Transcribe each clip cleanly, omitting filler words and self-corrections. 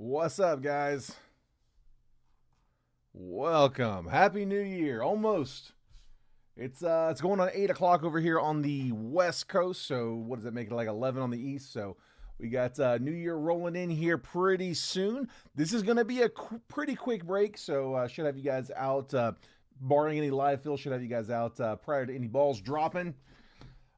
What's up, guys? Welcome. Happy New Year. Almost. It's going on 8 o'clock over here on the West Coast. So what does that make it, like 11 on the East? So we got New Year rolling in here pretty soon. This is going to be a pretty quick break. So should have you guys out, barring any live fill. Should have you guys out prior to any balls dropping.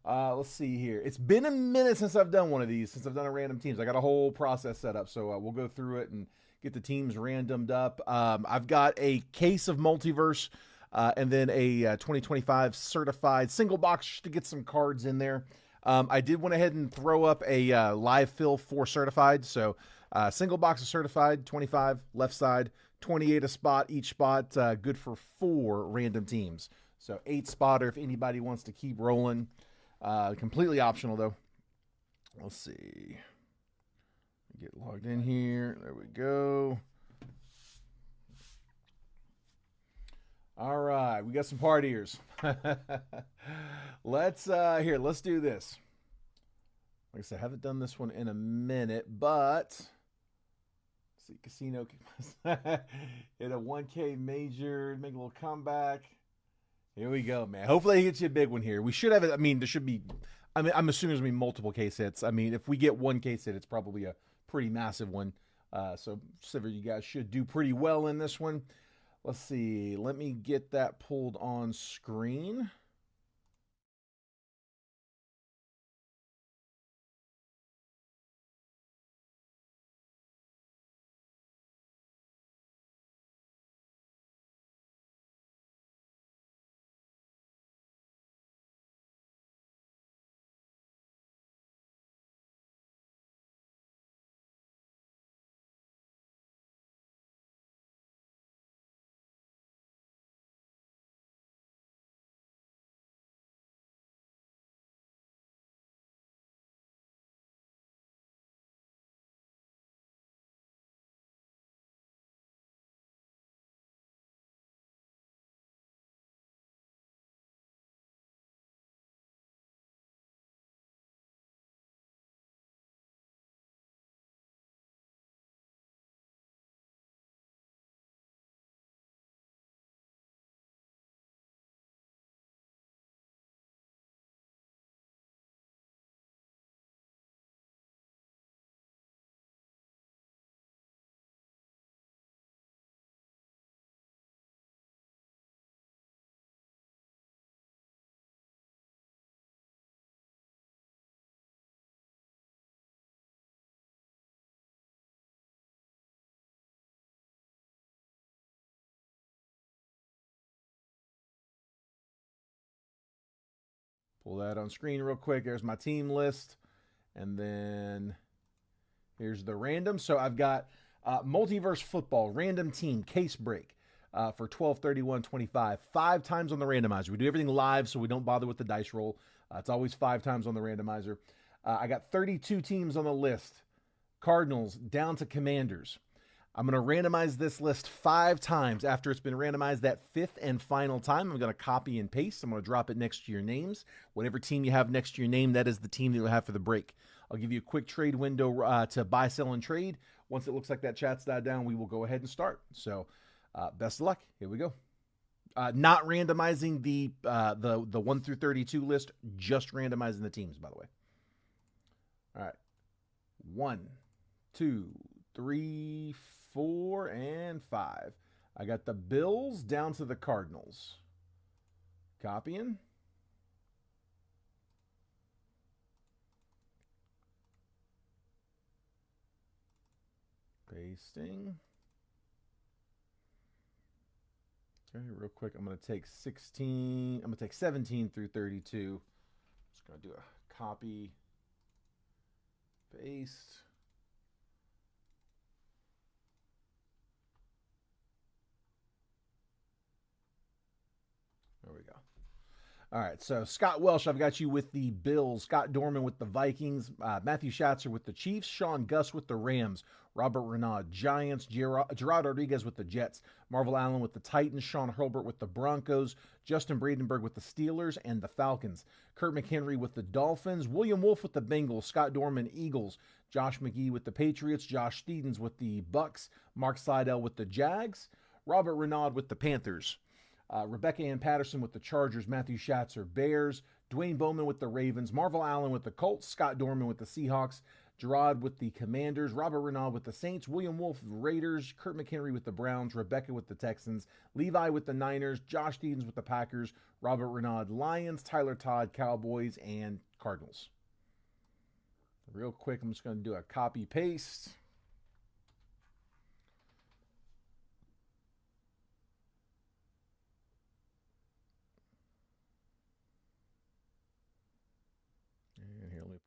Let's see here. It's been a minute since I've done one of these, since I've done a random teams. I got a whole process set up, so we'll go through it and get the teams randomed up. I've got a case of Multiverse and then a 2025 certified single box just to get some cards in there. I did went ahead and throw up a live fill for certified. So single box of certified, 25 left side, 28 a spot, each spot good for 4 random teams. So 8 spotter if anybody wants to keep rolling. Completely optional though. Let's see. Get logged in here. There we go. All right, we got some partiers. Let's do this. Like I said, I haven't done this one in a minute, but let's see, casino hit a 1K major, make a little comeback. Here we go, man. Hopefully he gets you a big one here. We should have it. I mean, there should be. I mean, I'm assuming there's gonna be multiple case hits. I mean, if we get one case hit, it's probably a pretty massive one. So you guys should do pretty well in this one. Let's see. Let me get that pulled on screen. Pull that on screen real quick. There's my team list, and then here's the random. So I've got Multiverse Football random team case break for 12/31/25. 5 times on the randomizer. We do everything live, so we don't bother with the dice roll. It's always 5 times on the randomizer. I got 32 teams on the list. Cardinals down to Commanders. I'm going to randomize this list 5 times. After it's been randomized that 5th and final time, I'm going to copy and paste. I'm going to drop it next to your names. Whatever team you have next to your name, that is the team that you'll have for the break. I'll give you a quick trade window to buy, sell, and trade. Once it looks like that chat's died down, we will go ahead and start. So best of luck. Here we go. Not randomizing the 1 through 32 list, just randomizing the teams, by the way. All right. 1, 2, 3, 4, and 5. I got the Bills down to the Cardinals. Copying. Pasting. Okay, real quick, I'm going to take 16. I'm going to take 17 through 32. Just going to do a copy, paste. There we go. All right, so Scott Welsh, I've got you with the Bills, Scott Dorman with the Vikings, Matthew Schatzer with the Chiefs, Sean Gus with the Rams, Robert Renaud, Giants, Gerard Rodriguez with the Jets, Marvel Allen with the Titans, Sean Hurlbert with the Broncos, Justin Bradenberg with the Steelers and the Falcons, Kurt McHenry with the Dolphins, William Wolf with the Bengals, Scott Dorman, Eagles, Josh McGee with the Patriots, Josh Steedens with the Bucks, Mark Seidel with the Jags, Robert Renaud with the Panthers. Rebecca Ann Patterson with the Chargers, Matthew Schatzer, Bears, Dwayne Bowman with the Ravens, Marvel Allen with the Colts, Scott Dorman with the Seahawks, Gerard with the Commanders, Robert Renaud with the Saints, William Wolf Raiders, Kurt McHenry with the Browns, Rebecca with the Texans, Levi with the Niners, Josh Stevens with the Packers, Robert Renaud Lions, Tyler Todd Cowboys, and Cardinals. Real quick, I'm just going to do a copy paste. And here, let me put.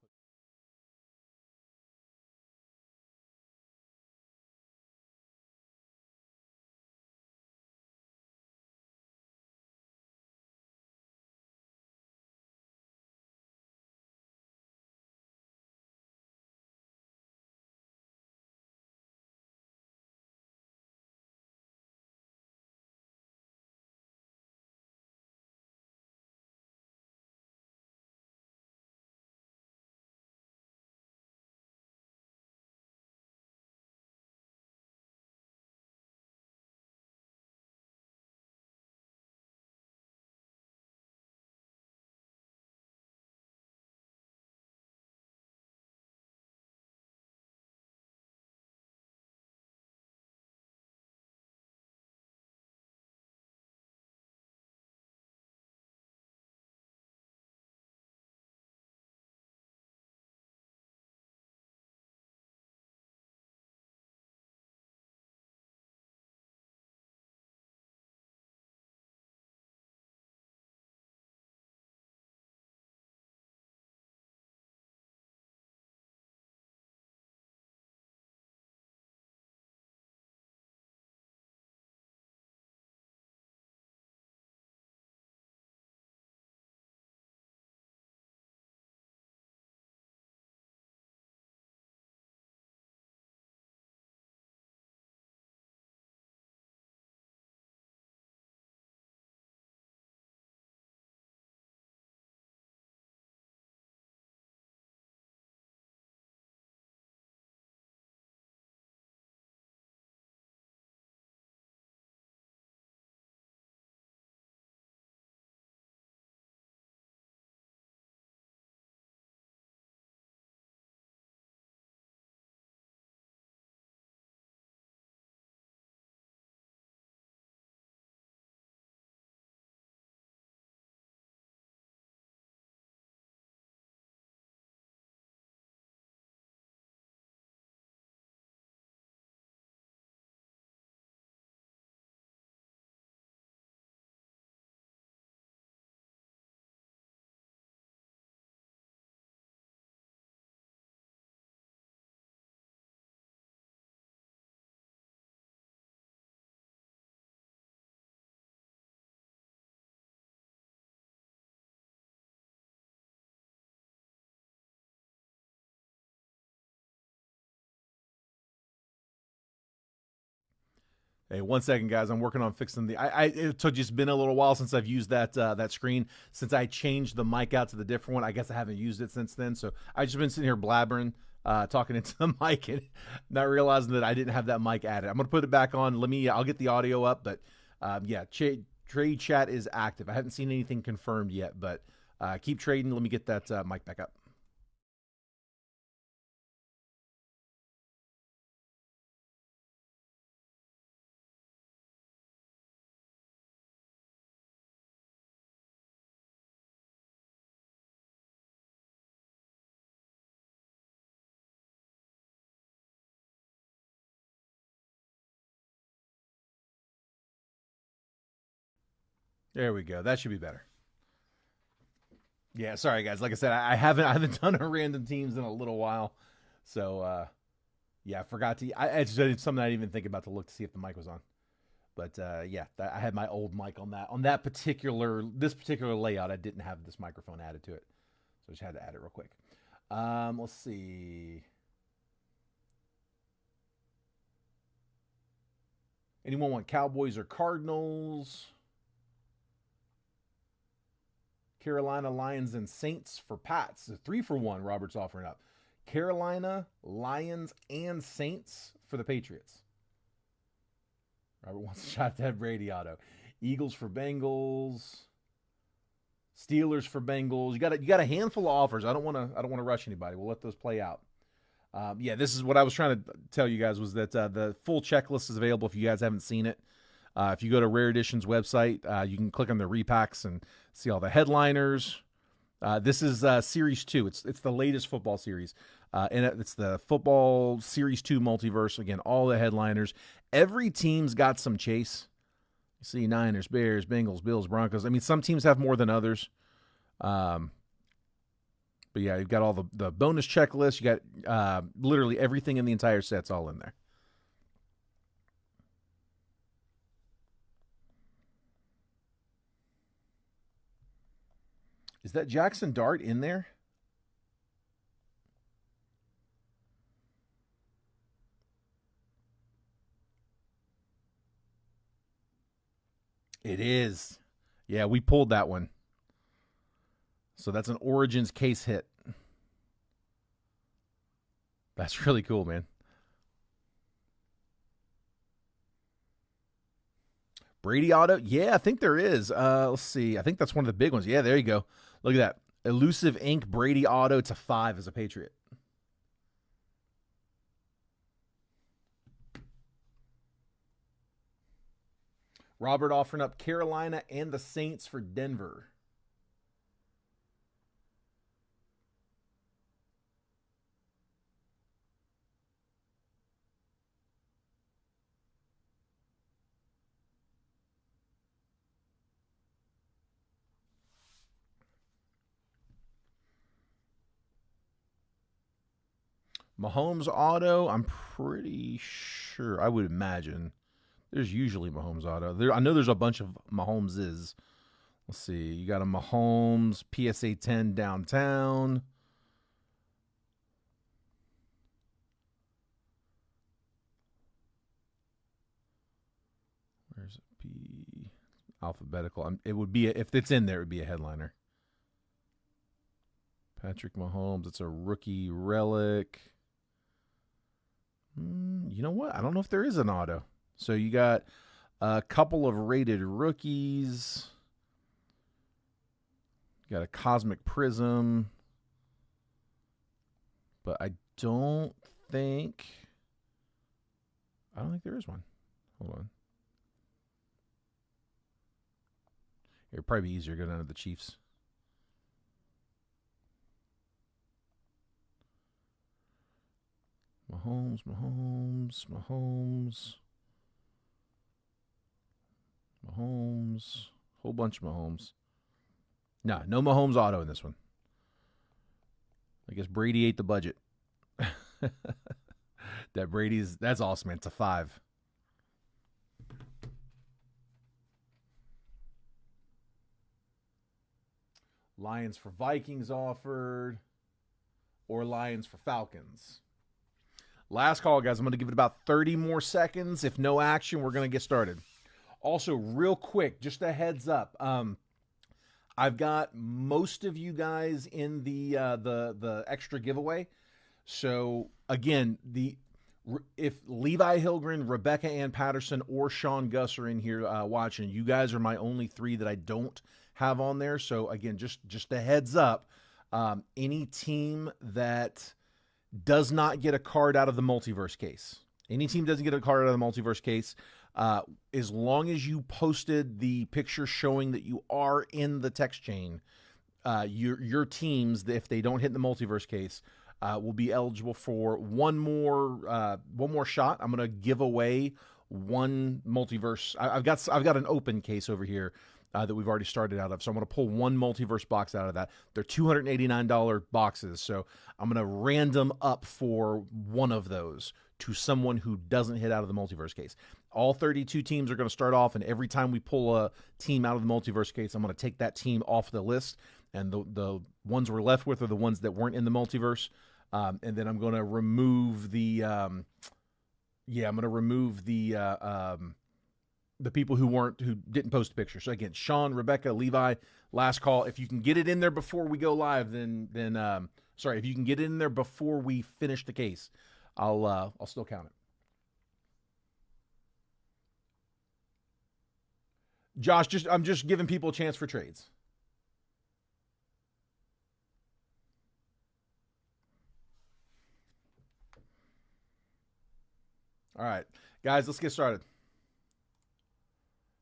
Hey, 1 second, guys. I'm working on fixing the. It took just been a little while since I've used that screen. Since I changed the mic out to the different one, I guess I haven't used it since then. So I just been sitting here blabbering, talking into the mic, and not realizing that I didn't have that mic added. I'm gonna put it back on. I'll get the audio up, but yeah, trade chat is active. I haven't seen anything confirmed yet, but keep trading. Let me get that mic back up. There we go. That should be better. Yeah, sorry guys. Like I said, I haven't done a random teams in a little while, so yeah, I forgot to. It's something I didn't even think about to look to see if the mic was on. But yeah, I had my old mic on that this particular layout. I didn't have this microphone added to it, so I just had to add it real quick. Let's see. Anyone want Cowboys or Cardinals? Carolina, Lions, and Saints for Pats. A 3-for-1 Robert's offering up. Carolina, Lions, and Saints for the Patriots. Robert wants a shot at Brady auto. Eagles for Bengals. Steelers for Bengals. You got a handful of offers. I don't want to rush anybody. We'll let those play out. Yeah, this is what I was trying to tell you guys, was that the full checklist is available if you guys haven't seen it. If you go to Rare Edition's website, you can click on the repacks and see all the headliners. This is Series 2. It's the latest football series. And it's the Football Series 2 Multiverse. Again, all the headliners. Every team's got some chase. You see Niners, Bears, Bengals, Bills, Broncos. I mean, some teams have more than others. But yeah, you've got all the bonus checklists. You got literally everything in the entire set's all in there. Is that Jackson Dart in there? It is. Yeah, we pulled that one. So that's an Origins case hit. That's really cool, man. Brady auto? Yeah, I think there is. Let's see. I think that's one of the big ones. Yeah, there you go. Look at that. Elusive Ink Brady auto to 5 as a Patriot. Robert offering up Carolina and the Saints for Denver. Mahomes auto, I'm pretty sure. I would imagine there's usually Mahomes auto. I know there's a bunch of Mahomeses. Let's see. You got a Mahomes PSA 10 downtown. Where's it? Be alphabetical. It would be if it's in there, it would be a headliner. Patrick Mahomes. It's a rookie relic. You know what? I don't know if there is an auto. So you got a couple of rated rookies. You got a Cosmic Prism. But I don't think there is one. Hold on. It'd probably be easier to go down to the Chiefs. Mahomes. Whole bunch of Mahomes. No Mahomes auto in this one. I guess Brady ate the budget. That's awesome, man. It's a 5. Lions for Vikings offered, or Lions for Falcons. Last call, guys. I'm going to give it about 30 more seconds. If no action, we're going to get started. Also, real quick, just a heads up. I've got most of you guys in the extra giveaway. So again, if Levi Hilgren, Rebecca Ann Patterson, or Sean Gus are in here watching, you guys are my only 3 that I don't have on there. So again, just a heads up. Any team that does not get a card out of the Multiverse case, any team doesn't get a card out of the Multiverse case, as long as you posted the picture showing that you are in the text chain, your teams, if they don't hit the Multiverse case, will be eligible for one more shot. I'm gonna give away one Multiverse. I've got an open case over here that we've already started out of, so I'm gonna pull one Multiverse box out of that. They're $289 boxes, so I'm gonna random up for one of those to someone who doesn't hit out of the Multiverse case. All 32 teams are going to start off, and every time we pull a team out of the multiverse case, I'm going to take that team off the list, and the ones we're left with are the ones that weren't in the multiverse. And then I'm going to remove the the people who didn't post a picture. So again, Sean, Rebecca, Levi, last call. If you can get it in there before we go live, then if you can get it in there before we finish the case, I'll still count it. Josh, I'm just giving people a chance for trades. All right, guys, let's get started.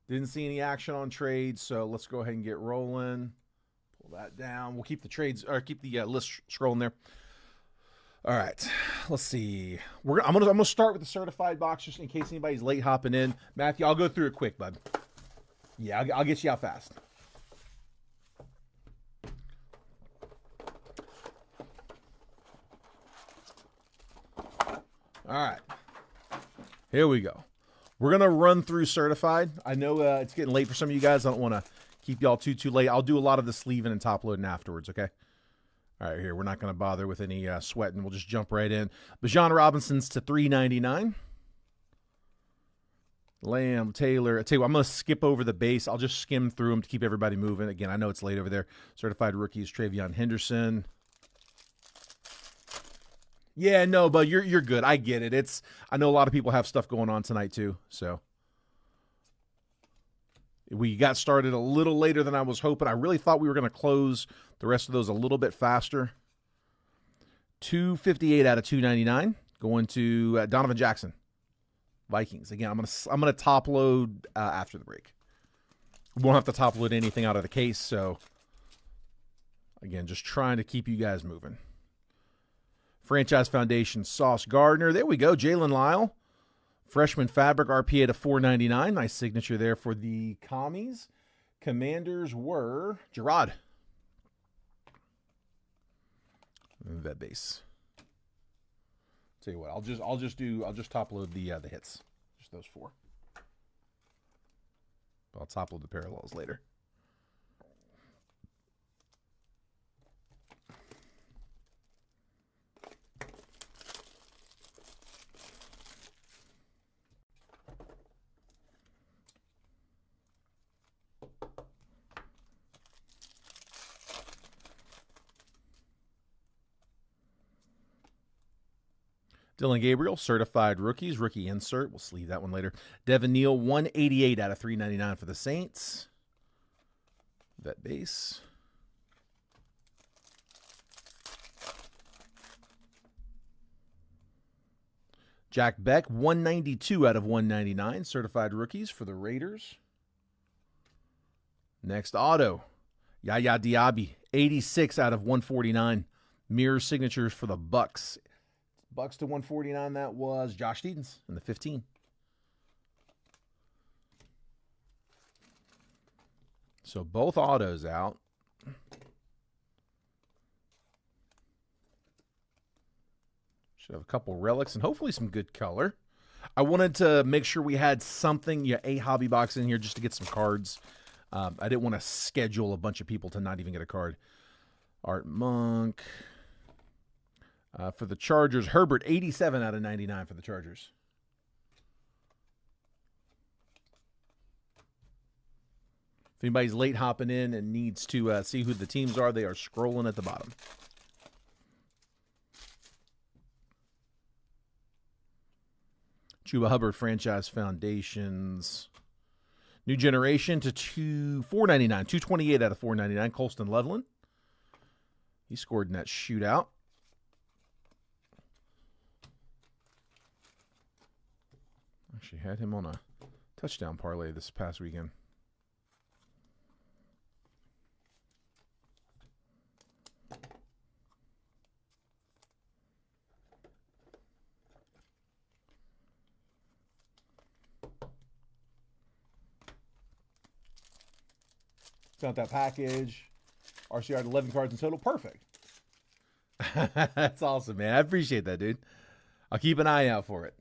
Didn't see any action on trades, so let's go ahead and get rolling. Pull that down. We'll keep the trades, or keep the list scrolling there. All right, let's see. I'm gonna start with the certified box just in case anybody's late hopping in. Matthew, I'll go through it quick, bud. Yeah, I'll get you out fast. All right, here we go. We're going to run through certified. I know it's getting late for some of you guys. I don't want to keep y'all too late. I'll do a lot of the sleeving and top loading afterwards, okay? All right, here. We're not going to bother with any sweating. We'll just jump right in. Bijan Robinson's to $3.99. Lamb, Taylor. I tell you what, I'm going to skip over the base. I'll just skim through them to keep everybody moving. Again, I know it's late over there. Certified rookies, Travion Henderson. Yeah, no, but you're good. I get it. I know a lot of people have stuff going on tonight too, so we got started a little later than I was hoping. I really thought we were going to close the rest of those a little bit faster. 258 out of 299 going to Donovan Jackson, Vikings. Again, I'm gonna top load after the break. We won't have to top load anything out of the case, so again, just trying to keep you guys moving. Franchise Foundation, Sauce Gardner. There we go. Jalen Lyle. Freshman Fabric RPA to $4.99. Nice signature there for the commies. Commanders were Gerard. Vet base. Tell you what, I'll just top load the hits. Just those four. I'll top load the parallels later. Dylan Gabriel, certified rookies, rookie insert. We'll sleeve that one later. Devin Neal, 188 out of 399 for the Saints. Vet base. Jack Beck, 192 out of 199, certified rookies for the Raiders. Next auto, Yaya Diaby, 86 out of 149. Mirror signatures for the Bucks. Bucks to 149, that was Josh Stevens in the 15. So both autos out. Should have a couple relics and hopefully some good color. I wanted to make sure we had something, a hobby box in here just to get some cards. I didn't want to schedule a bunch of people to not even get a card. Art Monk. For the Chargers, Herbert, 87 out of 99 for the Chargers. If anybody's late hopping in and needs to see who the teams are, they are scrolling at the bottom. Chuba Hubbard, Franchise Foundations. New Generation to $4.99. 228 out of 499. Colston Loveland. He scored in that shootout. Actually had him on a touchdown parlay this past weekend. Found that package. RCR 11 cards in total. Perfect. That's awesome, man. I appreciate that, dude. I'll keep an eye out for it.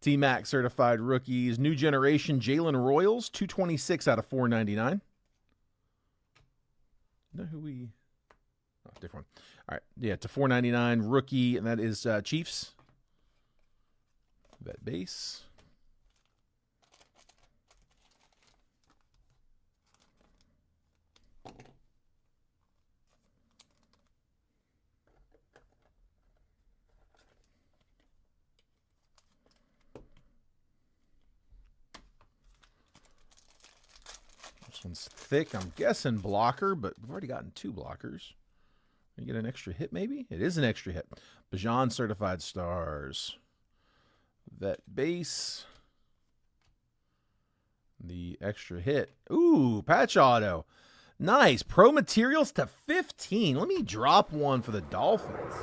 T-Mac certified rookies. New generation Jalen Royals, 226 out of 499. You know who we... Oh, different one. All right. Yeah, to 499 rookie, and that is Chiefs. Vet base. This one's thick. I'm guessing blocker, but we've already gotten 2 blockers. You get an extra hit, maybe? It is an extra hit. Bajan certified stars. Vet base. The extra hit. Ooh, patch auto. Nice. Pro materials to 15. Let me drop one for the Dolphins.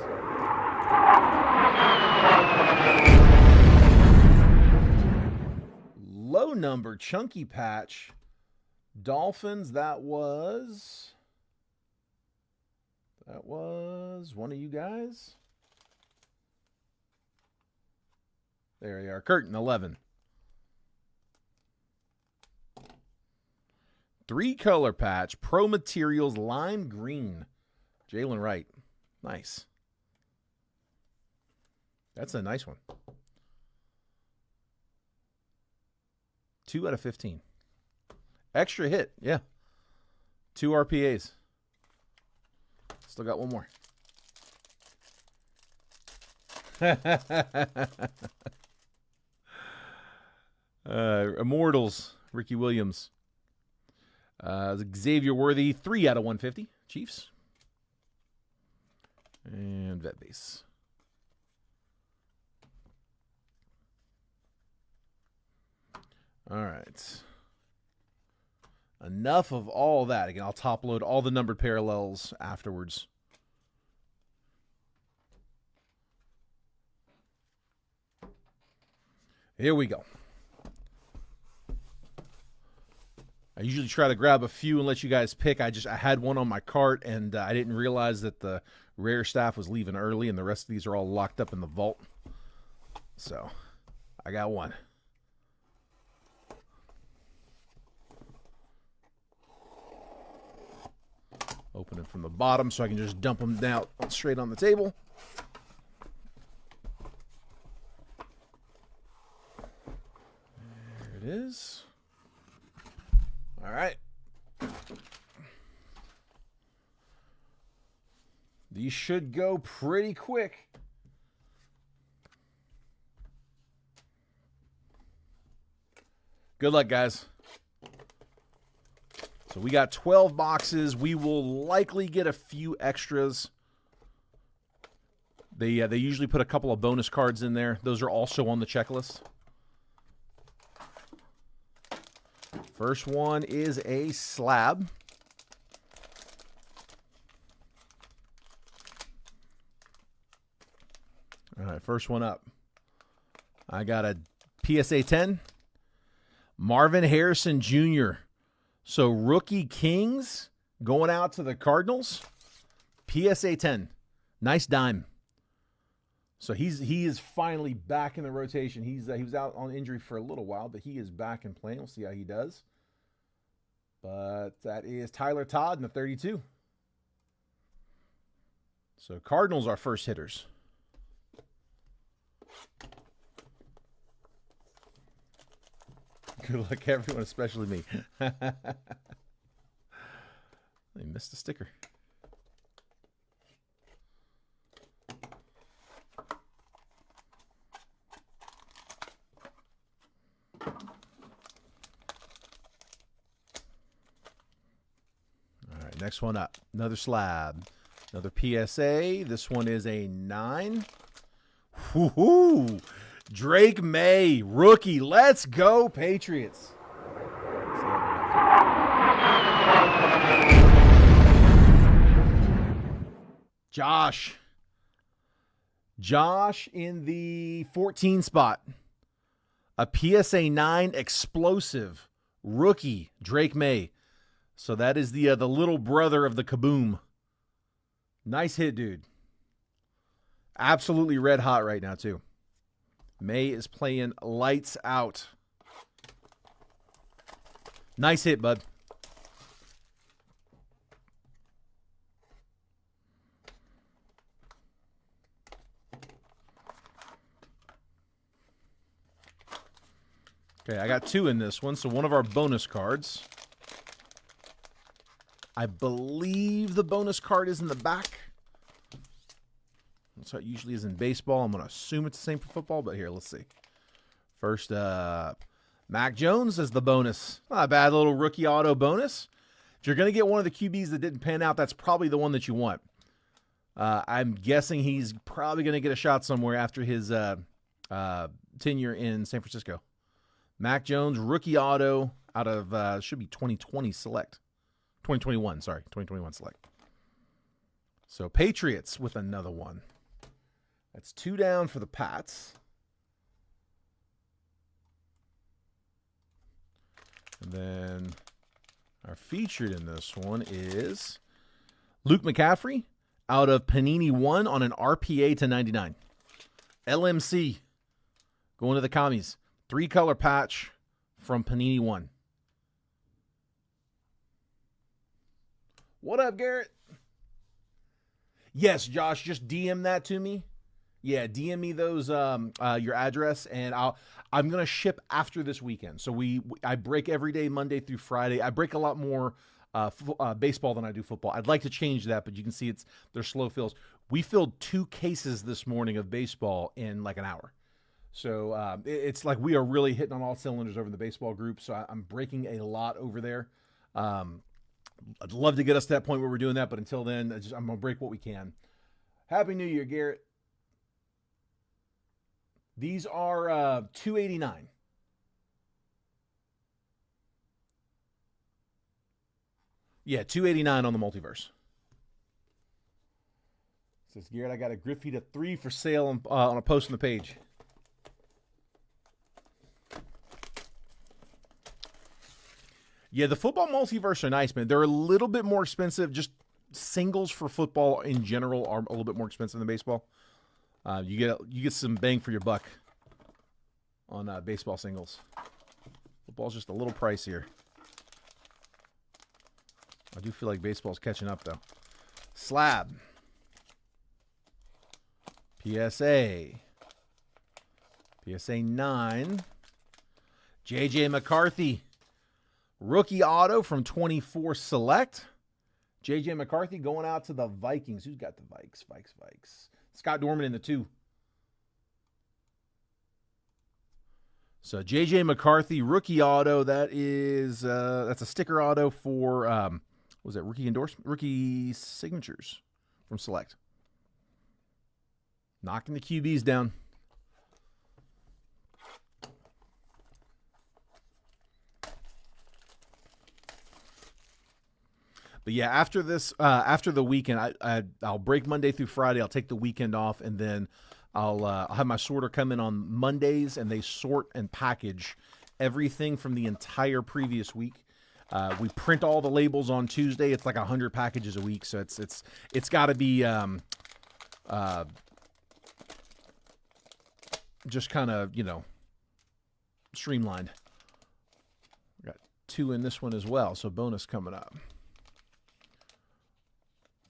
Low number, chunky patch. Dolphins, that was one of you guys. There you are. Curtain 11. 3-color patch. Pro Materials lime green. Jalen Wright. Nice. That's a nice one. 2 out of 15. Extra hit. Yeah. 2 RPAs. Still got one more. Immortals. Ricky Williams. Xavier Worthy. 3 out of 150. Chiefs. And vet base. All right. Enough of all that. Again, I'll top load all the numbered parallels afterwards. Here we go. I usually try to grab a few and let you guys pick. I had one on my cart, and I didn't realize that the rare staff was leaving early, and the rest of these are all locked up in the vault. So, I got one. Open it from the bottom so I can just dump them down straight on the table. There it is. All right. These should go pretty quick. Good luck, guys. So we got 12 boxes. We will likely get a few extras. They usually put a couple of bonus cards in there. Those are also on the checklist. First one is a slab. All right, first one up. I got a PSA 10. Marvin Harrison Jr. So rookie Kings going out to the Cardinals. PSA 10. Nice dime. So he is finally back in the rotation. He was out on injury for a little while, but he is back and playing. We'll see how he does. But that is Tyler Todd in the 32. So Cardinals are first hitters. Good luck, everyone, especially me. They missed a sticker. All right, next one up. Another slab. Another PSA. This one is a 9. Woo-hoo! Drake May, rookie. Let's go, Patriots. Josh in the 14 spot. A PSA 9 explosive rookie, Drake May. So that is the little brother of the Kaboom. Nice hit, dude. Absolutely red hot right now, too. May is playing lights out. Nice hit, bud. Okay, I got 2 in this one, so one of our bonus cards. I believe the bonus card is in the back. That's how it usually is in baseball. I'm going to assume it's the same for football, but here, let's see. First up, Mac Jones is the bonus. Not a bad little rookie auto bonus. If you're going to get one of the QBs that didn't pan out, that's probably the one that you want. I'm guessing he's probably going to get a shot somewhere after his tenure in San Francisco. Mac Jones, rookie auto out of, should be 2020 select. 2021 select. So Patriots with another one. That's 2 down for the Pats. And then our featured in this one is Luke McCaffrey out of Panini 1 on an RPA to 99. LMC going to the commies. 3-color patch from Panini 1. What up, Garrett? Yes, Josh, just DM that to me. Yeah, DM me those your address, and I'm gonna ship after this weekend. So I break every day, Monday through Friday. I break a lot more baseball than I do football. I'd like to change that, but you can see they're slow fills. We filled 2 cases this morning of baseball in like an hour. So it's like we are really hitting on all cylinders over in the baseball group. So I'm breaking a lot over there. I'd love to get us to that point where we're doing that, but until then, I'm going to break what we can. Happy New Year, Garrett. These are $289. Yeah, $289 on the Multiverse. Says Garrett, I got a Griffey to 3 for sale on a post on the page. Yeah, the football Multiverse are nice, man. They're a little bit more expensive. Just singles for football in general are a little bit more expensive than baseball. You get some bang for your buck on baseball singles. Football's just a little pricier. I do feel like baseball's catching up, though. Slab. PSA. PSA 9. J.J. McCarthy. Rookie auto from 24 Select. J.J. McCarthy going out to the Vikings. Who's got the Vikes? Vikes. Scott Dorman in the 2. So J.J. McCarthy, rookie auto. That's a sticker auto for, what was that, rookie endorsement? Rookie signatures from Select. Knocking the QBs down. But yeah, after this, after the weekend, I'll break Monday through Friday. I'll take the weekend off, and then I'll have my sorter come in on Mondays, and they sort and package everything from the entire previous week. We print all the labels on Tuesday. It's like 100 packages a week, so it's got to be just kind of streamlined. We got 2 in this one as well, so bonus coming up.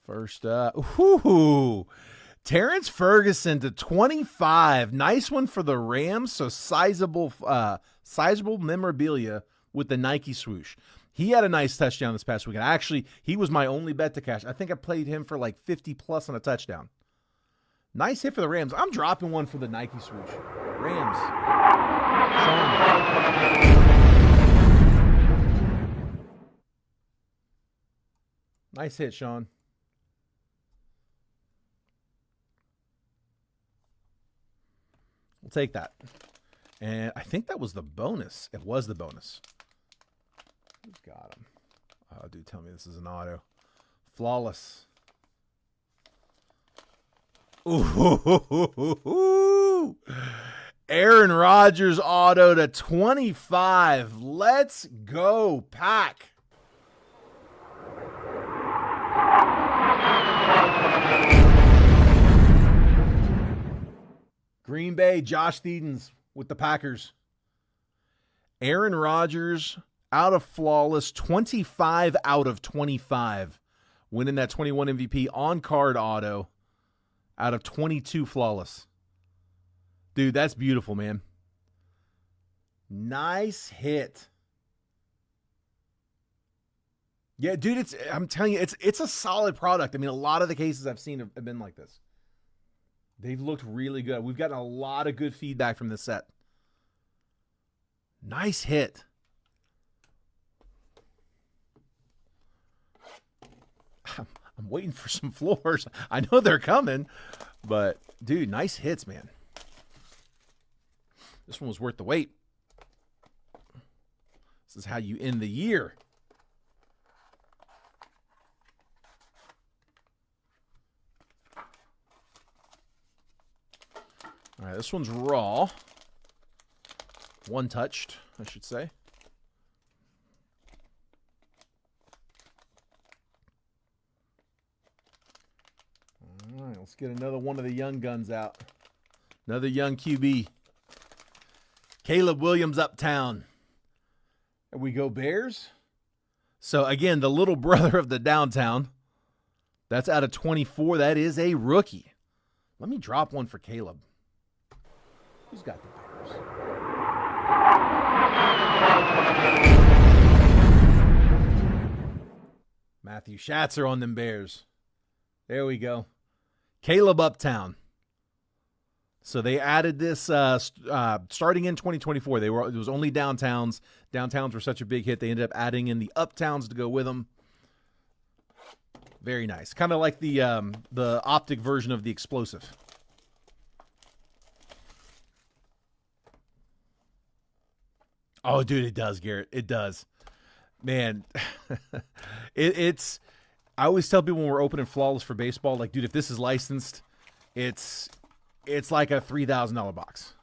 First up, Terrence Ferguson to 25. Nice one for the Rams. So sizable memorabilia with the Nike swoosh. He had a nice touchdown this past weekend. Actually, he was my only bet to cash. I think I played him for like 50 plus on a touchdown. Nice hit for the Rams. I'm dropping one for the Nike swoosh. Rams. Sean. Nice hit, Sean. We'll take that. And I think that was the bonus. It was the bonus. Who's got him? Oh, dude, tell me this is an auto. Flawless. Ooh. Aaron Rodgers auto to 25. Let's go, Pack. Green Green Bay, Josh Thiedens with the Packers. Aaron Rodgers out of flawless, 25 out of 25. Winning that 21 MVP on card auto out of 22 flawless. Dude, that's beautiful, man. Nice hit. Yeah, dude, I'm telling you, it's a solid product. I mean, a lot of the cases I've seen have been like this. They've looked really good. We've gotten a lot of good feedback from this set. Nice hit. I'm waiting for some floors. I know they're coming, but dude, nice hits, man. This one was worth the wait. This is how you end the year. All right, this one's raw. One touched, I should say. All right, let's get another one of the young guns out. Another young QB. Caleb Williams, Uptown. There we go, Bears. So, again, the little brother of the downtown. That's out of 24. That is a rookie. Let me drop one for Caleb. Who's got the Bears? Matthew Schatzer on them Bears. There we go. Caleb Uptown. So they added this starting in 2024. It was only downtowns. Downtowns were such a big hit. They ended up adding in the uptowns to go with them. Very nice. Kind of like the optic version of the explosive. Oh, dude, it does, Garrett. It does. Man, it's. I always tell people when we're opening flawless for baseball, like, dude, if this is licensed, it's like a $3,000 box.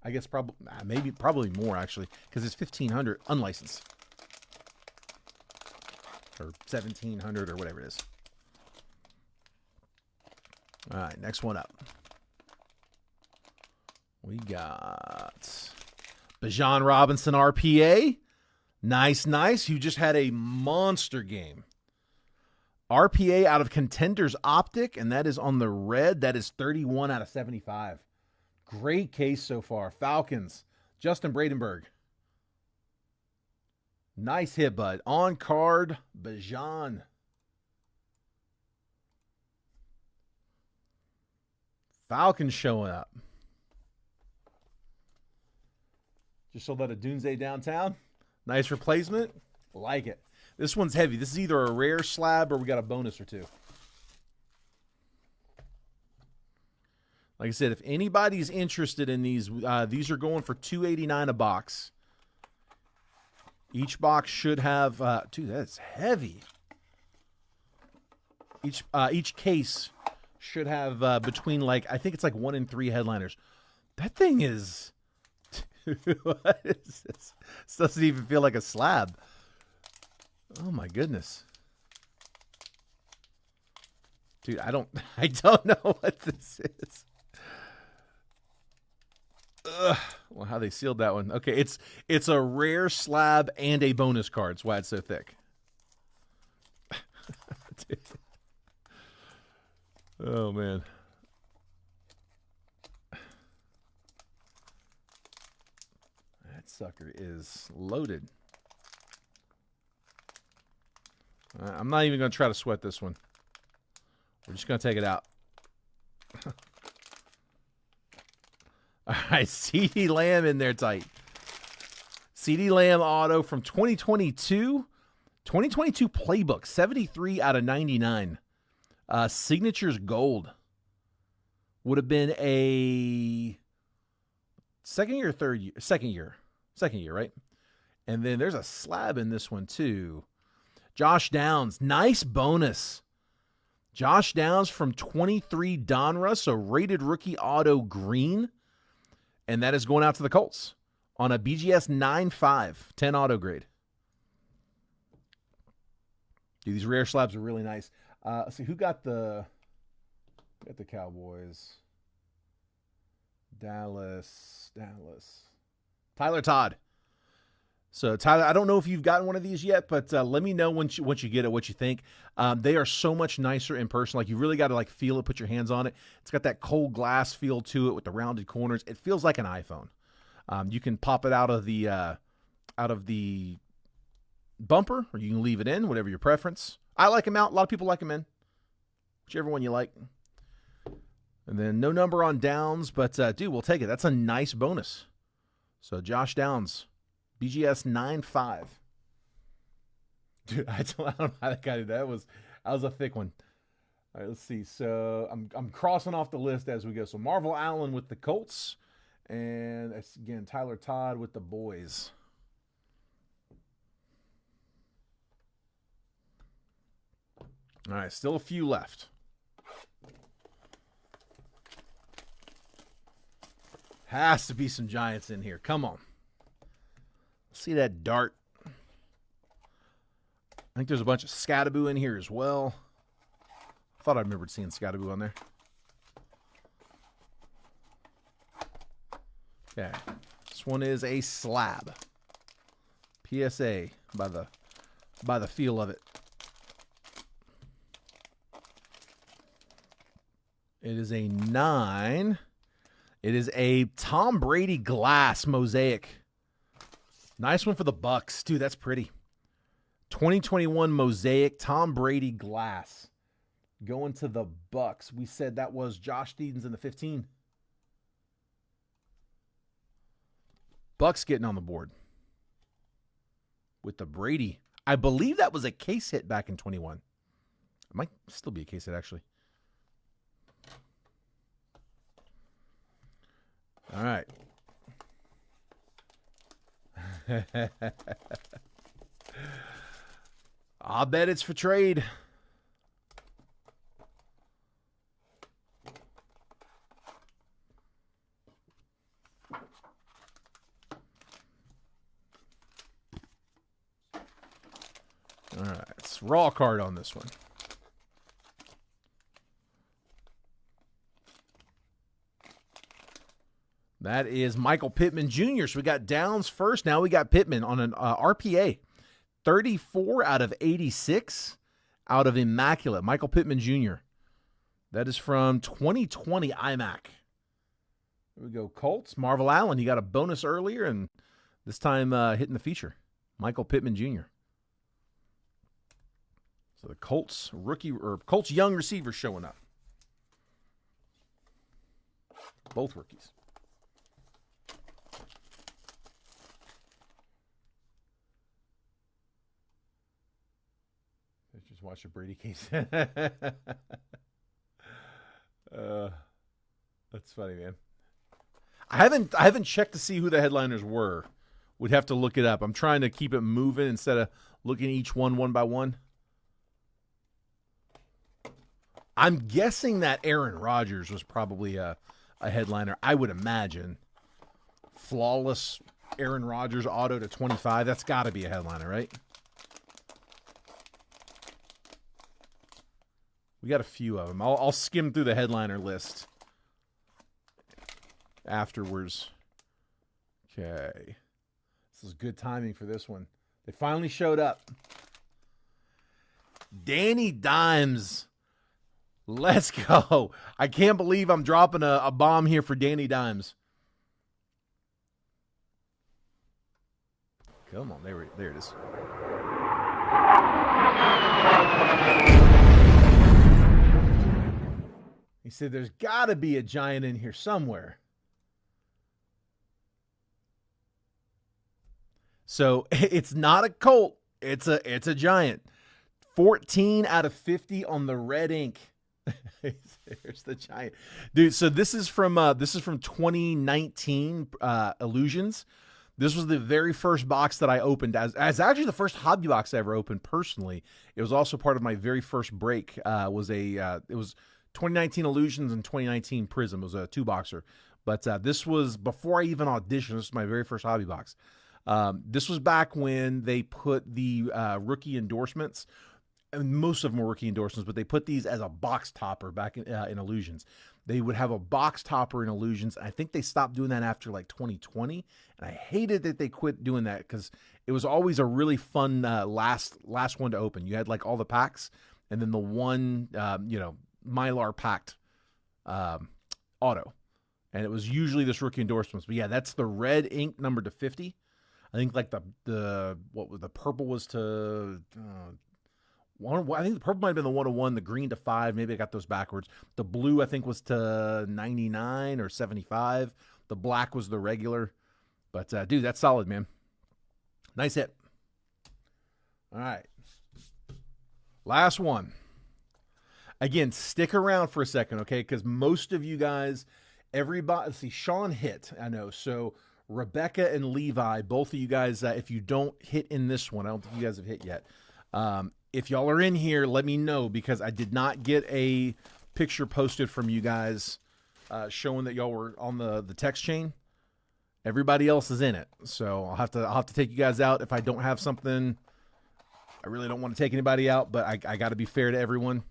I guess probably more actually, because it's $1,500 unlicensed or $1,700 or whatever it is. All right, next one up. We got Bijan Robinson RPA. Nice. You just had a monster game. RPA out of Contenders Optic, and that is on the red. That is 31 out of 75. Great case so far. Falcons, Justin Bradenberg. Nice hit, bud. On card, Bijan. Falcons showing up. Just sold that at Dunze downtown. Nice replacement. Like it. This one's heavy. This is either a rare slab or we got a bonus or two. Like I said, if anybody's interested in these are going for $289 a box. Each box should have, dude, that's heavy. Each case should have between I think it's 1 and 3 headliners. That thing is, what is this? This doesn't even feel like a slab. Oh my goodness. Dude, I don't know what this is. Ugh. Well, how they sealed that one. Okay, it's a rare slab and a bonus card. That's why it's so thick. Oh man. That sucker is loaded. I'm not even going to try to sweat this one. We're just going to take it out. All right, CD Lamb in there tight. CD Lamb auto from 2022. 2022 playbook, 73 out of 99. Signatures gold. Would have been a second year or third year? Second year, right? And then there's a slab in this one too. Josh Downs, nice bonus. Josh Downs from 23 Donruss, so rated rookie auto green. And that is going out to the Colts on a BGS 9.5, 10 auto grade. Dude, these rare slabs are really nice. Let's see, who got the Cowboys? Dallas. Tyler Todd. So, Tyler, I don't know if you've gotten one of these yet, but let me know once you get it what you think. They are so much nicer in person. Like, you really got to like feel it, put your hands on it. It's got that cold glass feel to it with the rounded corners. It feels like an iPhone. You can pop it out of the bumper, or you can leave it in, whatever your preference. I like them out. A lot of people like them in. Whichever one you like. And then no number on Downs, but dude, we'll take it. That's a nice bonus. So Josh Downs. BGS 9.5. Dude, I don't know how that guy did that. That was a thick one. All right, let's see. So I'm crossing off the list as we go. So Marvel Allen with the Colts, and again Tyler Todd with the boys. All right, still a few left. Has to be some Giants in here. Come on. See that dart. I think there's a bunch of Scattaboo in here as well. I thought I remembered seeing Scattaboo on there. Okay. This one is a slab. PSA by the feel of it. It is a 9. It is a Tom Brady glass mosaic. Nice one for the Bucks. Dude, that's pretty. 2021 mosaic Tom Brady glass. Going to the Bucks. We said that was Josh Steedens in the 15. Bucks getting on the board. With the Brady. I believe that was a case hit back in 21. It might still be a case hit, actually. All right. I'll bet it's for trade. All right, it's raw card on this one. That is Michael Pittman Jr. So we got Downs first. Now we got Pittman on an RPA. 34 out of 86 out of Immaculate. Michael Pittman Jr. That is from 2020 iMac. There we go. Colts. Marvel Allen. He got a bonus earlier, and this time hitting the feature. Michael Pittman Jr. So the Colts Colts young receivers showing up. Both rookies. Let's just watch the Brady case. That's funny, man. I haven't checked to see who the headliners were. Would have to look it up. I'm trying to keep it moving instead of looking at each one by one. I'm guessing that Aaron Rodgers was probably a headliner. I would imagine. Flawless Aaron Rodgers auto to 25. That's got to be a headliner, right? We got a few of them. I'll skim through the headliner list afterwards. Okay. This is good timing for this one. They finally showed up. Danny Dimes. Let's go. I can't believe I'm dropping a bomb here for Danny Dimes. Come on. There it is. He said there's got to be a giant in here somewhere. So it's not a Colt. It's a giant. 14 out of 50 on the red ink. There's the giant. Dude, so this is from 2019 Illusions. This was the very first box that I opened as actually the first hobby box I ever opened personally. It was also part of my very first break. It was 2019 Illusions and 2019 Prism. It was a 2-boxer. But this was before I even auditioned. This was my very first hobby box. This was back when they put the rookie endorsements and most of them were rookie endorsements, but they put these as a box topper back in Illusions. They would have a box topper in Illusions. I think they stopped doing that after like 2020, and I hated that they quit doing that because it was always a really fun last one to open. You had like all the packs, and then the one Mylar packed auto, and it was usually this rookie endorsements. But yeah, that's the red ink number to 50. I think like the purple was to. I think the purple might have been the 101, the green to 5. Maybe I got those backwards. The blue, I think, was to 99 or 75. The black was the regular. But, dude, that's solid, man. Nice hit. All right. Last one. Again, stick around for a second, okay? Because most of you guys, everybody, let's see, Sean hit, I know. So, Rebecca and Levi, both of you guys, if you don't hit in this one, I don't think you guys have hit yet. If y'all are in here, let me know, because I did not get a picture posted from you guys showing that y'all were on the text chain. Everybody else is in it, so I'll have to take you guys out if I don't have something. I really don't want to take anybody out, but I got to be fair to everyone.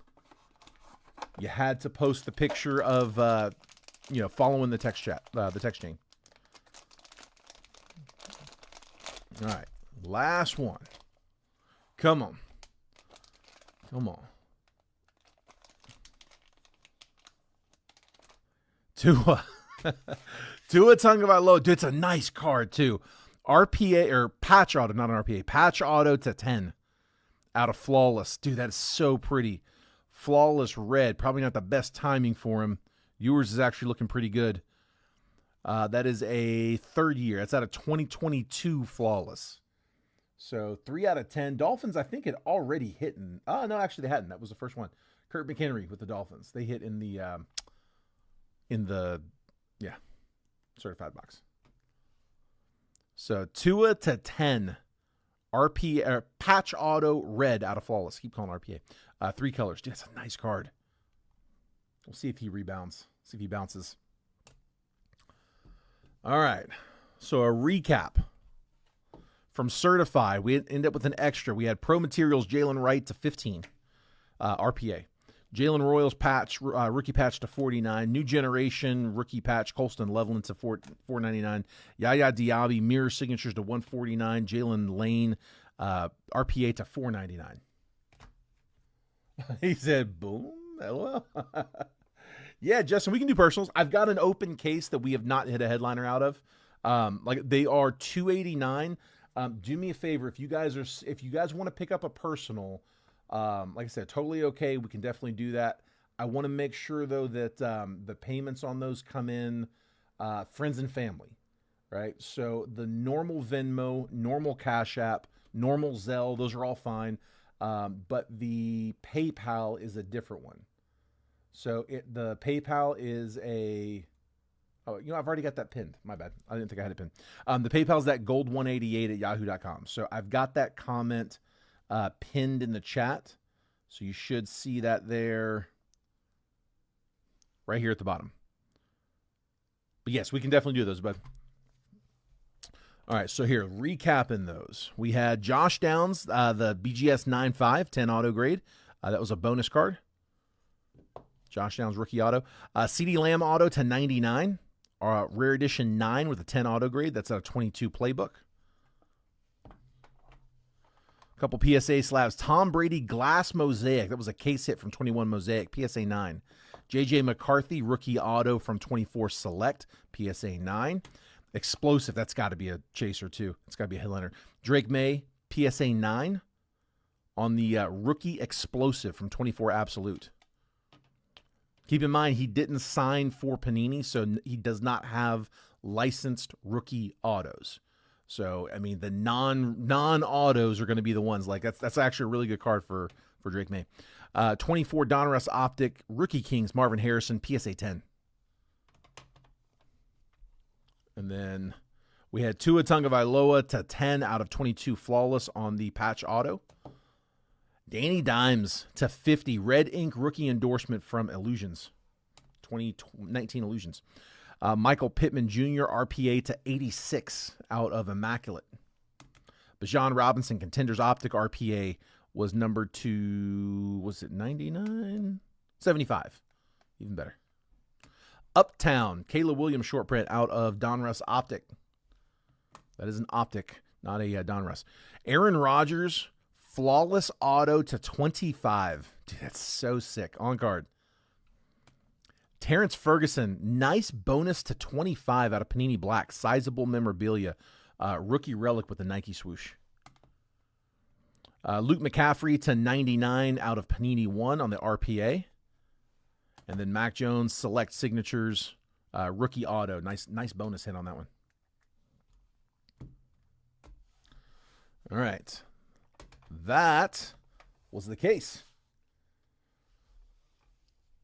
You had to post the picture of following the text chat, the text chain. All right, last one. Come on. Tua Tagovailoa. Dude, it's a nice card, too. RPA, or patch auto, not an RPA. Patch auto to 10 out of Flawless. Dude, that is so pretty. Flawless red. Probably not the best timing for him. Yours is actually looking pretty good. That is a third year. That's out of 2022 Flawless. So 3 out of 10. Dolphins, I think, had already hit. No, actually they hadn't. That was the first one. Kurt McHenry with the Dolphins. They hit in the certified box. So Tua to 10. Patch auto red out of Flawless. Keep calling RPA. 3 colors. Dude, that's a nice card. We'll see if he rebounds. See if he bounces. All right. So a recap. From Certified, we end up with an extra. We had Pro Materials Jalen Wright to 15 RPA. Jalen Royals patch, rookie patch to 49. New Generation rookie patch, Colston Leveland to 499. Yaya Diaby mirror signatures to 149. Jalen Lane RPA to 499. He said, boom. LOL. Yeah, Justin, we can do personals. I've got an open case that we have not hit a headliner out of. They are 289. Do me a favor, if you guys want to pick up a personal, like I said, totally okay. We can definitely do that. I want to make sure though that the payments on those come in friends and family, right? So the normal Venmo, normal Cash App, normal Zelle, those are all fine. But the PayPal is a different one. So the PayPal is I've already got that pinned. My bad. I didn't think I had it pinned. The PayPal is that gold188 at yahoo.com. So I've got that comment pinned in the chat. So you should see that there right here at the bottom. But yes, we can definitely do those, bud. All right, so here, recapping those. We had Josh Downs, the BGS 9.5, 10 auto grade. That was a bonus card. Josh Downs rookie auto. CeeDee Lamb auto to 99. Rare edition 9 with a 10 auto grade. That's out of 22 playbook. A couple PSA slabs. Tom Brady glass mosaic. That was a case hit from 21 mosaic. PSA 9. JJ McCarthy rookie auto from 24 select. PSA 9. Explosive. That's got to be a chaser too. It's got to be a headliner. Drake May PSA 9 on the rookie explosive from 24 absolute. Keep in mind, he didn't sign for Panini, so he does not have licensed rookie autos. So, I mean, the non-autos are going to be the ones. Like, that's actually a really good card for Drake May. 24 Donruss Optic, Rookie Kings, Marvin Harrison, PSA 10. And then we had Tua Tagovailoa to 10 out of 22 flawless on the patch auto. Danny Dimes to 50, red ink rookie endorsement from Illusions, 2019 Illusions. Michael Pittman Jr., RPA to 86 out of Immaculate. Bijan Robinson, Contenders Optic, RPA was number 2, was it 99? 75. Even better. Uptown, Kayla Williams short print out of Donruss Optic. That is an Optic, not a Donruss. Aaron Rodgers, flawless auto to 25. Dude, that's so sick. On card. Terrence Ferguson, nice bonus to 25 out of Panini Black. Sizable memorabilia. Rookie relic with the Nike swoosh. Luke McCaffrey to 99 out of Panini 1 on the RPA. And then Mac Jones, select signatures, rookie auto. Nice bonus hit on that one. All right. That was the case.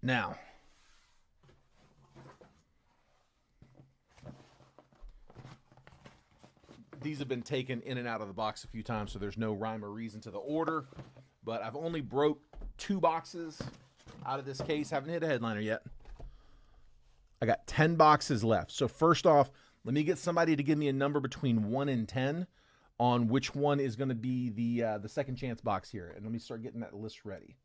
Now, these have been taken in and out of the box a few times, so there's no rhyme or reason to the order. But I've only broke 2 boxes out of this case. Haven't hit a headliner yet. I got 10 boxes left. So first off, let me get somebody to give me a number between 1 and 10 on which one is going to be the second chance box here. And let me start getting that list ready.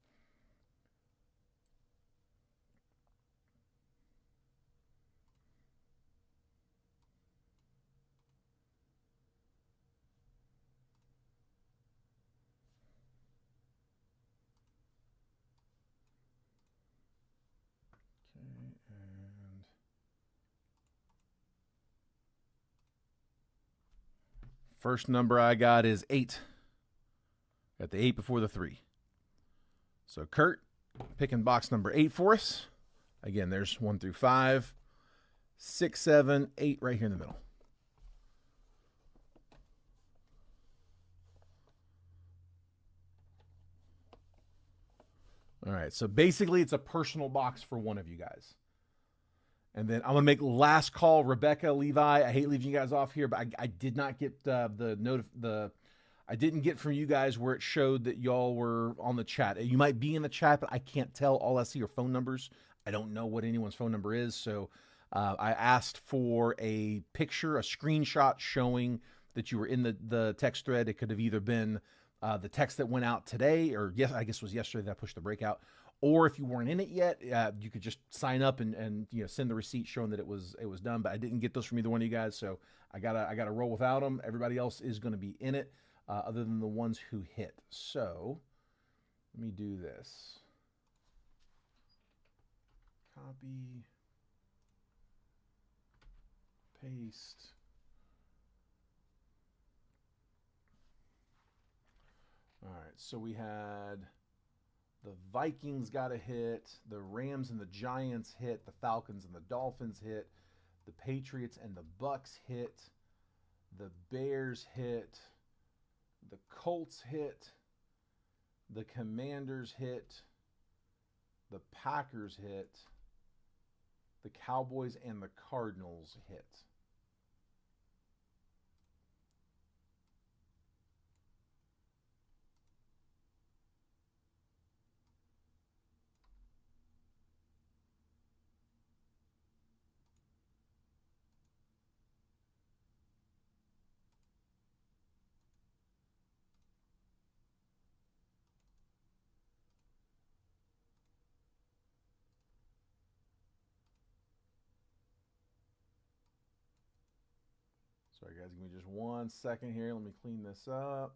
First number I got is 8. Got the 8 before the 3. So Kurt, picking box number 8 for us. Again, there's 1 through 5, 6, 7, 8 right here in the middle. All right, so basically it's a personal box for one of you guys. And then I'm going to make last call, Rebecca, Levi. I hate leaving you guys off here, but I did not get I didn't get from you guys where it showed that y'all were on the chat. You might be in the chat, but I can't tell. All I see are phone numbers. I don't know what anyone's phone number is. So I asked for a picture, a screenshot showing that you were in the text thread. It could have either been the text that went out today, or yes, I guess it was yesterday that I pushed the breakout. Or if you weren't in it yet, you could just sign up and send the receipt showing that it was done. But I didn't get those from either one of you guys, so I gotta roll without them. Everybody else is going to be in it, other than the ones who hit. So let me do this. Copy, paste. All right, so we had the Vikings got a hit, the Rams and the Giants hit, the Falcons and the Dolphins hit, the Patriots and the Bucks hit, the Bears hit, the Colts hit, the Commanders hit, the Packers hit, the Cowboys and the Cardinals hit. Sorry, guys, give me just 1 second here. Let me clean this up.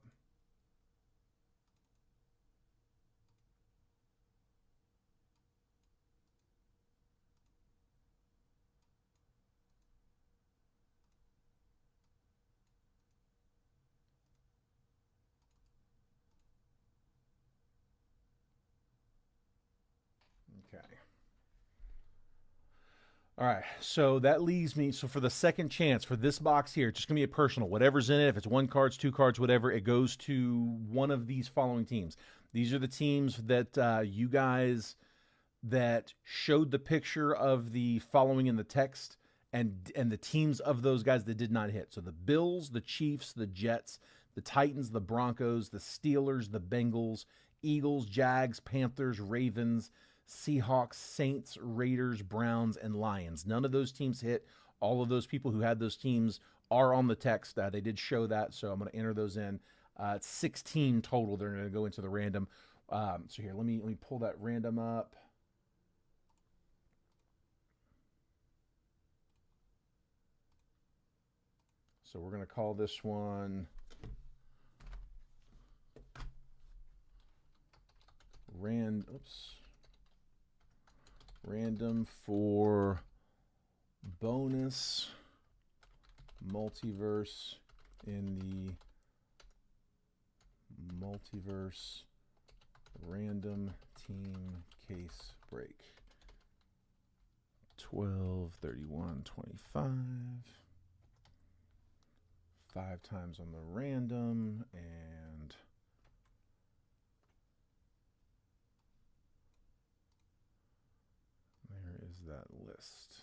Okay. All right, so that leaves me. So for the second chance for this box here, it's just gonna be a personal. Whatever's in it, if it's 1 cards, 2 cards, whatever, it goes to one of these following teams. These are the teams that you guys that showed the picture of the following in the text, and the teams of those guys that did not hit. So the Bills, the Chiefs, the Jets, the Titans, the Broncos, the Steelers, the Bengals, Eagles, Jags, Panthers, Ravens, Seahawks, Saints, Raiders, Browns, and Lions. None of those teams hit. All of those people who had those teams are on the text. They did show that, so I'm going to enter those in. It's 16 total. They're going to go into the random. So here, let me pull that random up. So we're going to call this one random for bonus multiverse in the Multiverse random team case break. 12, 31, 25. 5 times on the random, and there is that list.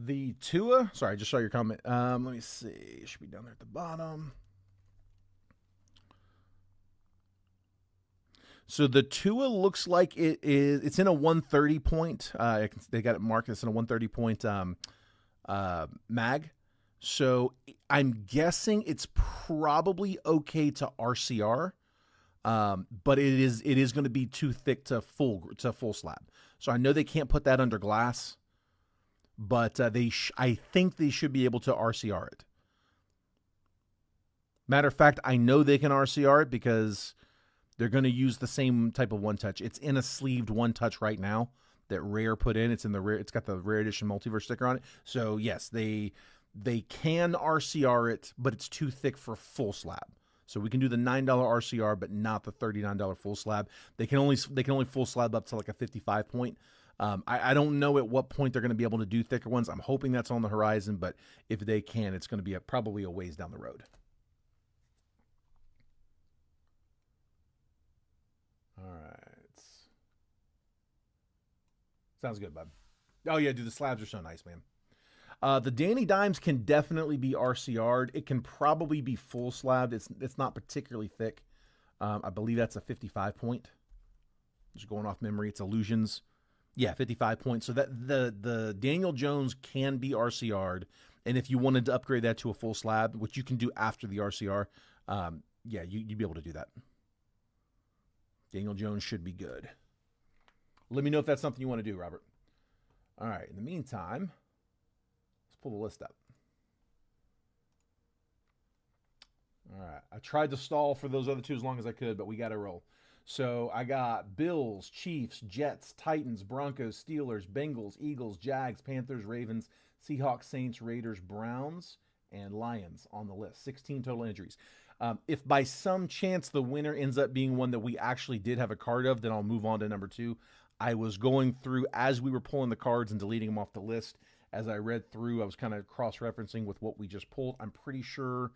The Tua, sorry, I just saw your comment. Let me see. It should be down there at the bottom. So the Tua looks like it's in a 130 point. They got it marked as in a 130 point mag. So I'm guessing it's probably okay to RCR, but it is going to be too thick to full slab. So I know they can't put that under glass, but I think they should be able to RCR it. Matter of fact, I know they can RCR it because they're going to use the same type of one touch. It's in a sleeved one touch right now that Rare put in. It's in the Rare. It's got the Rare Edition Multiverse sticker on it. So yes, they can RCR it, but it's too thick for full slab. So we can do the $9 RCR, but not the $39 full slab. They can only full slab up to like a 55 point. I don't know at what point they're going to be able to do thicker ones. I'm hoping that's on the horizon, but if they can, it's going to be probably a ways down the road. All right. Sounds good, bud. Oh, yeah, dude, the slabs are so nice, man. The Danny Dimes can definitely be RCR'd. It can probably be full slabbed. It's not particularly thick. I believe that's a 55 point. Just going off memory, it's Illusions. Yeah, 55 points. So that the Daniel Jones can be RCR'd, and if you wanted to upgrade that to a full slab, which you can do after the RCR, yeah, you'd be able to do that. Daniel Jones should be good. Let me know if that's something you want to do, Robert. All right. In the meantime, let's pull the list up. All right. I tried to stall for those other two as long as I could, but we got to roll. So I got Bills, Chiefs, Jets, Titans, Broncos, Steelers, Bengals, Eagles, Jags, Panthers, Ravens, Seahawks, Saints, Raiders, Browns, and Lions on the list. 16 total injuries. If by some chance the winner ends up being one that we actually did have a card of, then I'll move on to number 2. I was going through as we were pulling the cards and deleting them off the list. As I read through, I was kind of cross-referencing with what we just pulled. I'm pretty sure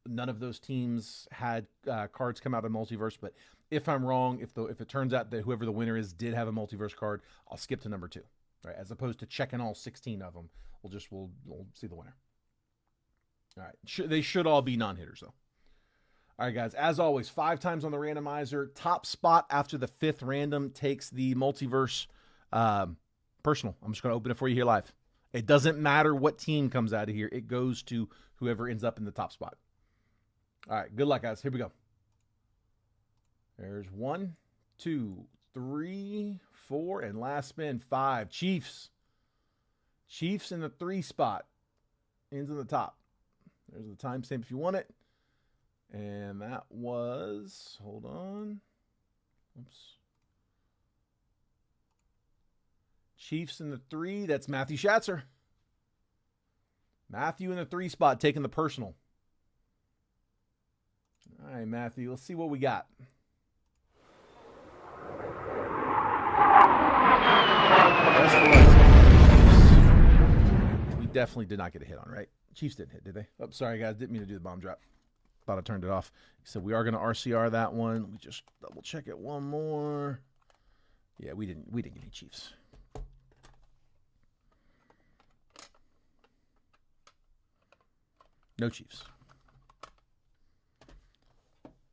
none of those teams had cards come out of Multiverse, but if I'm wrong, if it turns out that whoever the winner is did have a Multiverse card, I'll skip to number 2, right? As opposed to checking all 16 of them, we'll see the winner. All right, they should all be non-hitters though. All right, guys, as always, 5 times on the randomizer. Top spot after the 5th random takes the Multiverse personal. I'm just going to open it for you here live. It doesn't matter what team comes out of here. It goes to whoever ends up in the top spot. All right, good luck, guys. Here we go. There's 1, 2, 3, 4, and last spin, 5. Chiefs. Chiefs in the 3 spot. Ends in the top. There's the timestamp if you want it. And that was, hold on. Oops. Chiefs in the 3. That's Matthew Schatzer. Matthew in the 3 spot taking the personal. All right, Matthew, let's see what we got. We definitely did not get a hit on, right? Chiefs didn't hit, did they? Oh, sorry, guys. Didn't mean to do the bomb drop. Thought I turned it off. So we are going to RCR that one. We just double check it one more. Yeah, we didn't get any Chiefs. No Chiefs.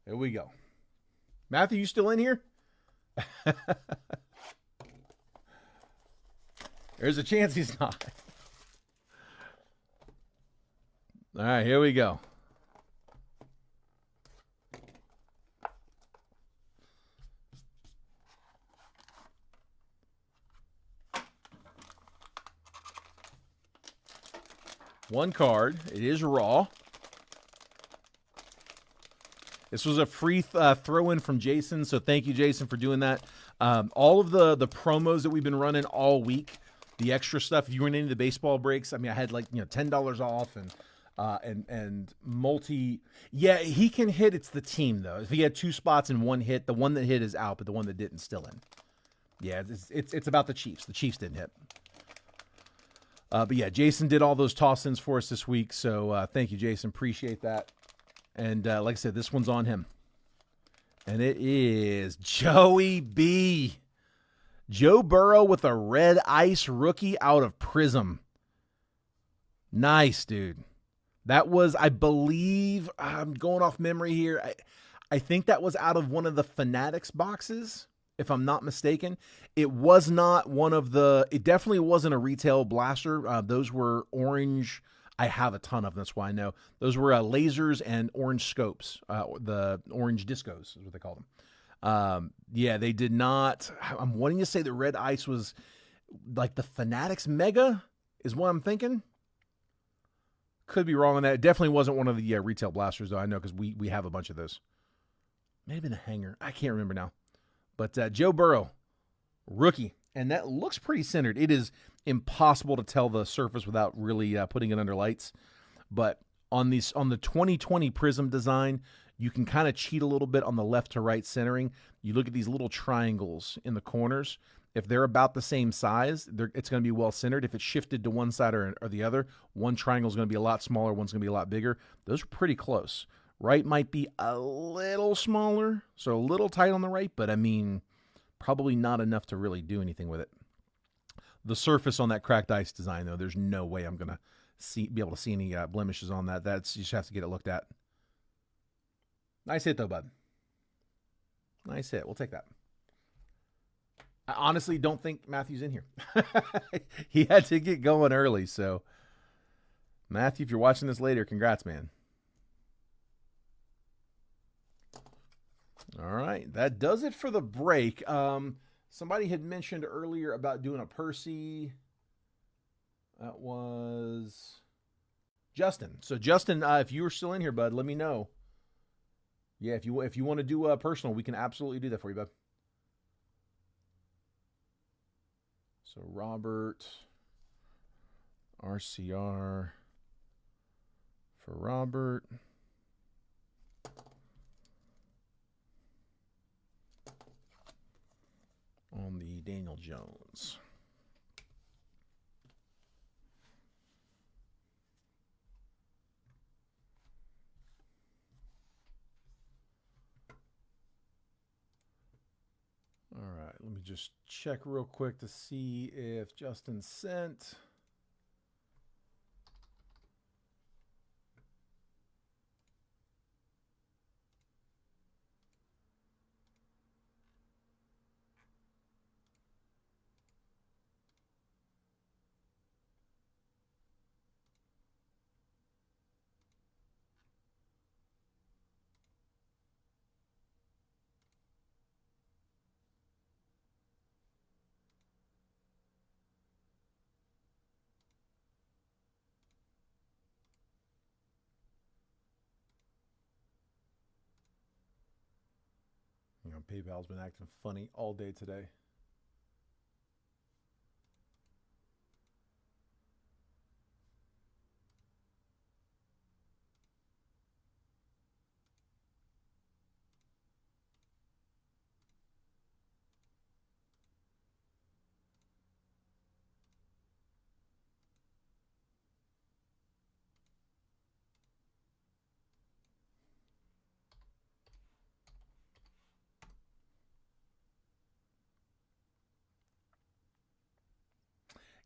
Here we go. Matthew, you still in here? There's a chance he's not. All right, here we go. One card. It is raw. This was a free throw-in from Jason, so thank you, Jason, for doing that. All of the promos that we've been running all week, the extra stuff. If you went into the baseball breaks, I mean, I had like $10 off and multi. Yeah, he can hit. It's the team though. If he had two spots and one hit, the one that hit is out, but the one that didn't still in. Yeah, it's about the Chiefs. The Chiefs didn't hit. But yeah, Jason did all those toss-ins for us this week, so thank you, Jason. Appreciate that. And like I said, this one's on him. And it is Joey B. Joe Burrow with a red ice rookie out of Prism. Nice, dude. That was, I believe, I'm going off memory here. I think that was out of one of the Fanatics boxes, if I'm not mistaken. It was not one of the, it definitely wasn't a retail blaster. Those were orange. I have a ton of them, that's why I know. Those were lasers and orange scopes, the orange discos is what they call them. Yeah, they did not. I'm wanting to say the red ice was like the Fanatics Mega is what I'm thinking. Could be wrong on that. It definitely wasn't one of the retail blasters, though. I know because we have a bunch of those. Maybe the hanger. I can't remember now. But Joe Burrow, rookie. And that looks pretty centered. It is impossible to tell the surface without really putting it under lights. But on the 2020 Prism design, you can kind of cheat a little bit on the left to right centering. You look at these little triangles in the corners. If they're about the same size, it's going to be well centered. If it's shifted to one side or the other, one triangle is going to be a lot smaller, one's going to be a lot bigger. Those are pretty close. Right might be a little smaller, so a little tight on the right, but I mean, probably not enough to really do anything with it. The surface on that cracked ice design, though, there's no way I'm going to be able to see any blemishes on that. You just have to get it looked at. Nice hit, though, bud. Nice hit. We'll take that. I honestly don't think Matthew's in here. He had to get going early, so Matthew, if you're watching this later, congrats, man. All right, that does it for the break. Somebody had mentioned earlier about doing a Percy. That was Justin. So Justin, if you were still in here, bud, let me know. Yeah, if you want to do a personal, we can absolutely do that for you, bud. So Robert, RCR for Robert. On the Daniel Jones. All right, let me just check real quick to see if Justin sent. PayPal's been acting funny all day today.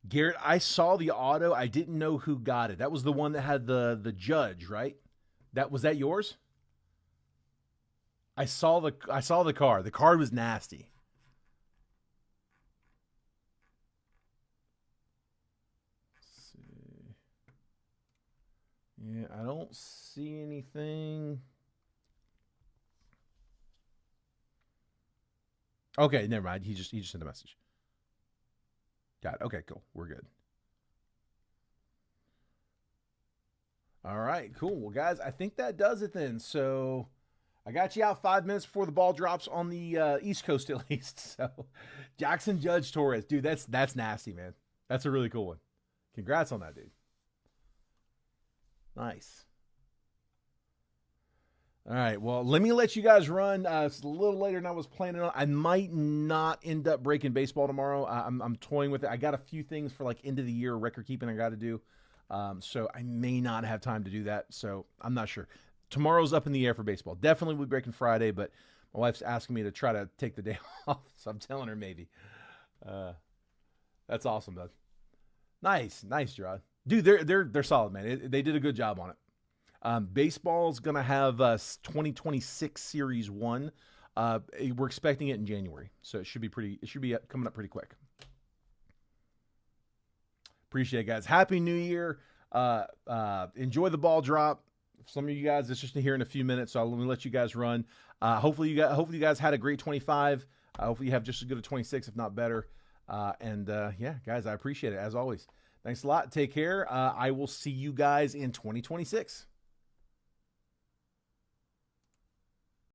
Garrett, I saw the auto. I didn't know who got it. That was the one that had the judge, right? That yours? I saw the card. The card was nasty. Let's see. Yeah, I don't see anything. Okay, never mind. He just sent a message. Got it. Okay, cool. We're good. All right, cool. Well, guys, I think that does it then. So I got you out 5 minutes before the ball drops on the East Coast at least. So Jackson Judge Torres, dude, that's nasty, man. That's a really cool one. Congrats on that, dude. Nice. All right. Well, let me let you guys run. It's a little later than I was planning on. I might not end up breaking baseball tomorrow. I'm toying with it. I got a few things for like end of the year record keeping I got to do. So I may not have time to do that. So I'm not sure. Tomorrow's up in the air for baseball. Definitely will be breaking Friday, but my wife's asking me to try to take the day off. So I'm telling her maybe. Uh, that's awesome, though. Nice, Gerard. Dude, they're solid, man. They did a good job on it. Baseball's gonna have 2026 Series One. We're expecting it in January, so it should be pretty. It should be coming up pretty quick. Appreciate it, guys. Happy New Year. Enjoy the ball drop. Some of you guys, it's just here in a few minutes, so let me let you guys run. Hopefully you guys had a great 25. Hopefully you have just as good a 26, if not better. Yeah, guys, I appreciate it as always. Thanks a lot. Take care. I will see you guys in 2026.